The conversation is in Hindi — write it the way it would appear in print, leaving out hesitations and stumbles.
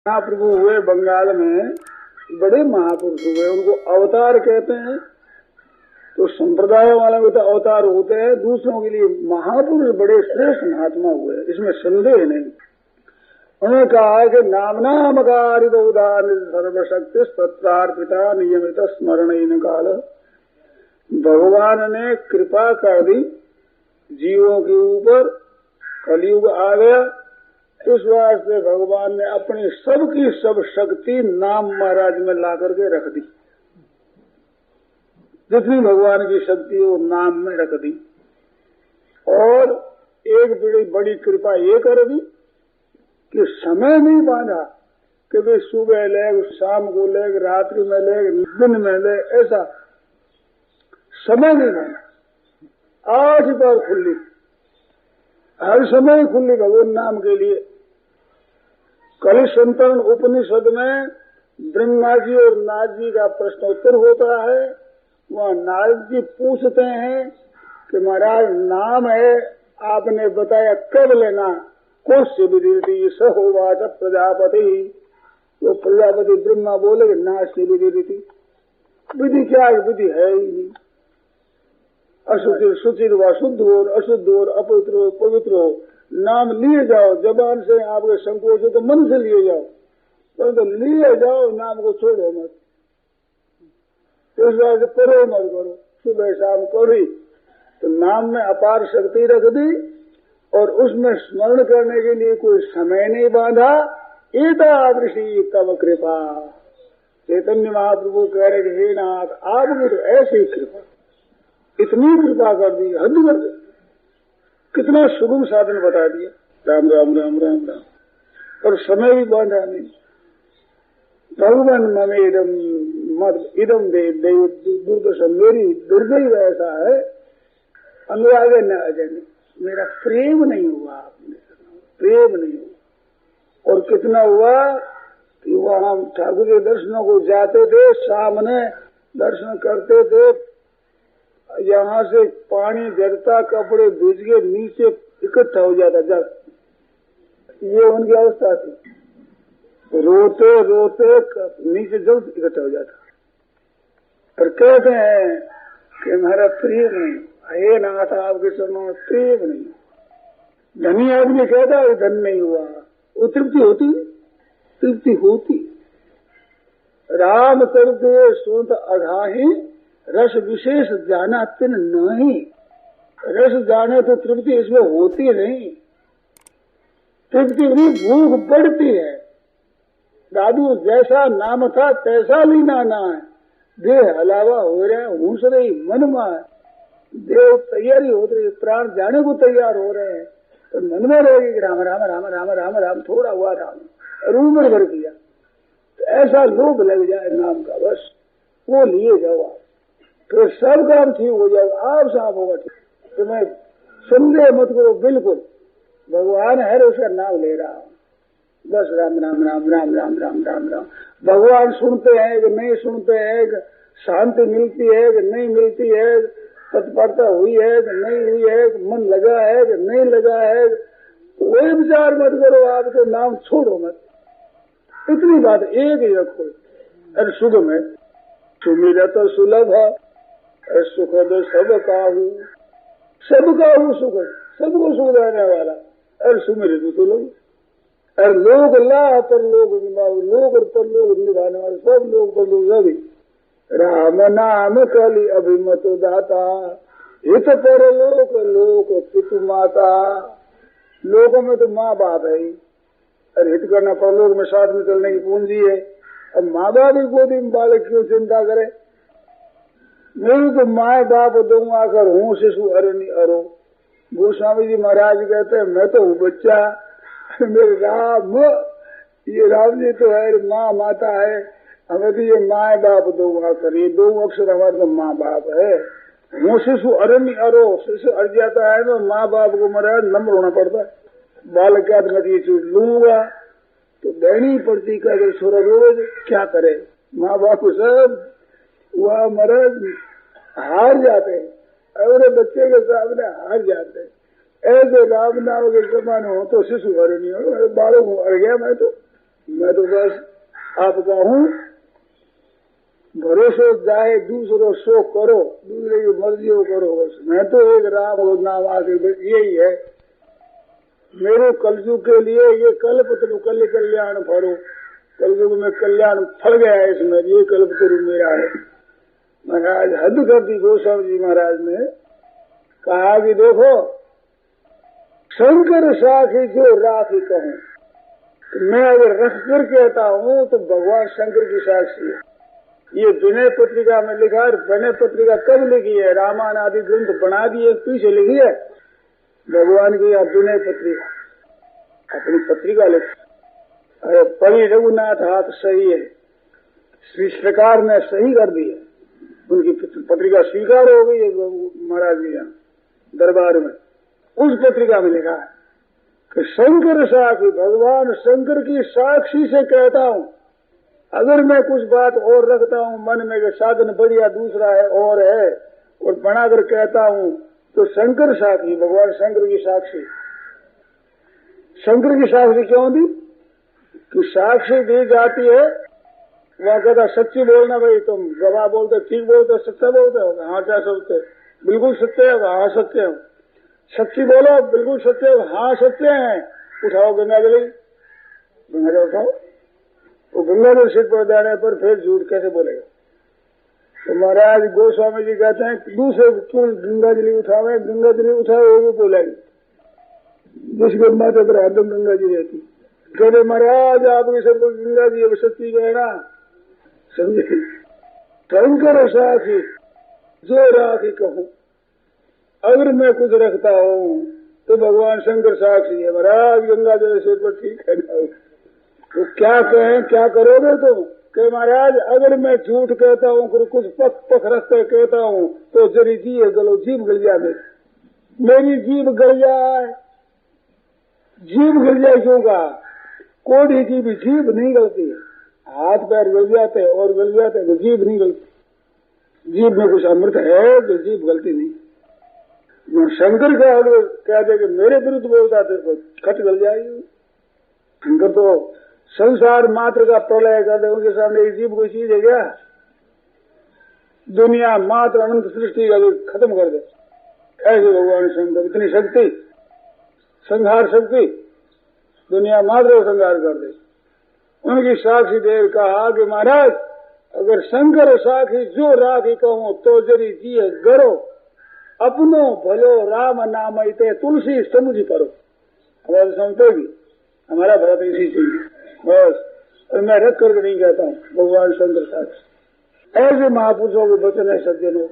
महाप्रभु हुए बंगाल में, बड़े महापुरुष हुए, उनको अवतार कहते हैं। तो संप्रदाय वाले में तो अवतार होते हैं, दूसरों के लिए महापुरुष बड़े श्रेष्ठ महात्मा हुए, इसमें संदेह नहीं। उन्होंने कहा कि नामनामकारी बहुदान सर्वशक्ति तत्रार्पिता नियमित स्मरण काल। भगवान ने कृपा कर दी जीवों के ऊपर, कलयुग आ गया, इस वास्ते भगवान ने अपनी सबकी सब शक्ति नाम महाराज में ला करके रख दी। जितनी भगवान की शक्ति वो नाम में रख दी। और एक बड़ी कृपा ये कर दी कि समय नहीं बांधा कि भाई सुबह लेग, शाम को लेग, रात्रि में लेग, दिन में लेग, ऐसा समय नहीं बांधा। आज बार खुली, हर समय खुली भगवान नाम के लिए। कल संतरण उपनिषद में ब्रह्मा जी और नारद जी का प्रश्न उत्तर होता है। वहाँ नारद जी पूछते हैं कि महाराज नाम है, आपने बताया कब लेना, कोस्य विधि सहोवाच प्रजापति। तो प्रजापति ब्रह्मा बोले कि नास्ति विधि। विधि क्या है? विधि है ही नहीं। अशुचि शुचिर व शुद्ध हो, अशुद्ध हो, अपवित्र हो, पवित्र हो, नाम लिए जाओ। जबान से आपके संकोच हो तो मन से लिए जाओ, परंतु लिए जाओ, नाम को छोड़ो मत। तो इस बात से करो मत करो, सुबह शाम करो। तो नाम में अपार शक्ति रख दी और उसमें स्मरण करने के लिए कोई समय नहीं बांधा। एतादृशी तव कृपा। चैतन्य महाप्रभु कह रहे हे नाथ, आपने तो ऐसी कृपा, इतनी कृपा कर दी, हद कर दी। कितना सुगम साधन बता दिया, राम राम राम राम राम, और समय भी बांधा नहीं। भगवान ममे इदम दे दुर्दशा, मेरी दुर्दैव ऐसा है, अनुराग न अजन, मेरा प्रेम नहीं हुआ, आपने प्रेम नहीं हुआ। और कितना हुआ कि वहाँ ठाकुर के दर्शनों को जाते थे, सामने दर्शन करते थे, यहाँ से पानी गिरता, कपड़े भीज के नीचे इकट्ठा हो जाता जल। ये उनकी अवस्था थी, रोते रोते नीचे जल इकट्ठा हो जाता। पर कहते हैं कि हमारा प्रेम नहीं, हे नाथ आपके चरणों में प्रेम नहीं। धनी आदमी कहता है धन नहीं हुआ, वो तृप्ति होती, तृप्ति होती। राम करते सुनत अघाही, रस विशेष जाना तिन नहीं। रस जाने तो तृप्ति इसमें होती नहीं, तृप्ति भी भूख बढ़ती है। दादू जैसा नाम था तैसा लीना ना है, देह हलावा हो रहे, हूस रही मन में, देह तैयारी हो रही, प्राण जाने को तैयार हो रहे हैं, तो मन में रहेगी कि राम राम राम राम राम राम, थोड़ा हुआ राम, और उम्र भर किया। तो ऐसा लोभ लग जाए नाम का, बस वो लिए जाओ आप, तो सब काम ठीक हो जाएगा, आप साफ होगा ठीक। तो मैं संदेह मत करो, बिल्कुल भगवान है, उसका नाम ले रहा हूँ, बस राम राम राम राम राम राम राम राम। भगवान सुनते हैं कि नहीं सुनते हैं, शांति मिलती है कि नहीं मिलती है, तत्परता हुई है कि नहीं हुई है, मन लगा है कि नहीं लगा है, तो वही विचार मत करो, आप तो नाम छोड़ो मत। इतनी बात एक ही रखो। अरे सुगम है, सुमिरत सुलभ है, सुखद सब काहू, सब काहू सुख, सबको सुख देने वाला। अरे सुमिरत सुलभ, अरे लोग ला पर लोग निभाओ, लोग और पर लोग निभाने वाले, सब लोग पर लोग सभी। राम नाम कली अभिमत दाता, हित पर लोक लोक पितु माता। लोगों में तो माँ बाप है ही, अरे हित करना परलोक में साथ में चलने की पूंजी है। अब माँ बाप ही गोदी में बालक क्यों चिंता करे। मेरी तो माँ बाप दूंगा कर हूँ शिशु अरणी अरो। गोस्वामी जी महाराज कहते हैं मैं तो हूँ बच्चा, मेरे राम, ये राम जी तो है, माँ माता है, हमें तो ये माँ बाप दूंगा कर, ये दो अक्षर हमारे तो माँ बाप है। हूँ शिशु अरण्य अरो, शिशु अड़ जाता है तो माँ बाप को महाराज नम्र होना पड़ता है। बालक क्या मैं ये चीज लूंगा तो देनी पड़ती, कहते छोरा रोज क्या करे, माँ बाप को सब वह महाराज हार जाते हैं, और बच्चे के सामने हार जाते हैं। ऐसे राम नाम के जमाने हो तो शिशु अरण्य हो, बालक अड़ गया मैं तो, मैं तो बस आपका हूँ, भरोसे जाए दूसरों सो करो, दूसरे की मर्जी हो करो, बस मैं तो एक राम और नाम आगे यही है मेरे कलयुग के लिए। ये कल्प तो कल कल्याण फलो, कलयुग में कल्याण फल गया है इसमें, ये कल्प तो मेरा है। महाराज हद कर दी गोस्वामी जी महाराज ने कहा कि देखो शंकर साखी जो राखी कहूं, मैं अगर रख कर कहता हूँ तो भगवान शंकर की साक्षी है। ये विनय पत्रिका में लिखा है। विनय पत्रिका कब लिखी है? रामायण आदि ग्रंथ बना दिए पीछे लिखी है भगवान की विनय पत्रिका, अपनी पत्रिका लिखी। अरे परी रघुनाथ हाथ सही है, श्री सरकार ने सही कर दी है, उनकी पत्रिका स्वीकार हो गई है महाराज जी यहाँ दरबार में। उस पत्रिका में लिखा है कि शंकर साक्षी, भगवान शंकर की साक्षी से कहता हूँ, अगर मैं कुछ बात और रखता हूँ मन में कि साधन बढ़िया दूसरा है और है और बनाकर कहता हूँ तो शंकर साक्षी, भगवान शंकर की साक्षी। शंकर की साक्षी क्यों दी? कि साक्षी दी जाती है, वहाँ कहता सच्ची बोलना भाई, तुम गवाह बोलते ठीक बोलते सच्चा बोलते हो, हाँ क्या सोचते बिल्कुल सच्चे हो, हाँ सच्चे हो। सच्ची बोलो बिल्कुल सच्चे हो, हाँ सच्चे हैं, उठाओ गंगाजलि, गंगाजल उठाओ। वो गंगाजल सिर पर जाने पर फिर झूठ कैसे बोलेगा? तो महाराज गोस्वामी जी कहते हैं दूसरे क्यों गंगाजलि उठावे, गंगाजलि उठाए वो भी बोलेगी जिसके माथे पर हरदम गंगा जी रहती। कहते महाराज आपके सब गंगा जी अब सच्ची कहना, समझे? शंकर साखी जो राखी कहूं, अगर मैं कुछ रखता हूँ तो भगवान शंकर साक्षी है। महाराज गंगा जल सिर पर ठीक है ना, तो क्या कहें, क्या करोगे तुम? कि महाराज अगर मैं झूठ कहता हूँ, कुछ पख रख कर कहता हूँ तो जरी जी गलो, जीभ गल जाए, मेरी जीभ गल जाए। जीभ गल जाए क्यों कहा? कोढ़ी की भी जीभ नहीं गलती, हाथ पैर गल जाते और गल जाते तो जीभ नहीं गलती। जीभ में कुछ अमृत है तो जीभ गलती नहीं। शंकर का अगर कह दे कि मेरे विरुद्ध बोलता तो खट गल जाएगी। शंकर तो संसार मात्र का प्रलय कर दे, उनके सामने जीव कोई चीज है क्या? दुनिया मात्र अनंत सृष्टि का खत्म कर दे। ऐसे भगवान शंकर इतनी शक्ति, संहार शक्ति, दुनिया मात्र संहार कर दे। उनकी साक्षी देव कहा कि महाराज अगर शंकर साक्षी जो राखी कहूं तो जरी जिये गरो, अपनो भलो राम नाम इते तुलसी समुझ करो। हमारे समझेगी, हमारा भरत इसी चाहिए बस। और मैं रख करके नहीं कहता हूँ, भगवान शंकर साक्षी। ऐसे महापुरुषों के वचन है सज्जनों।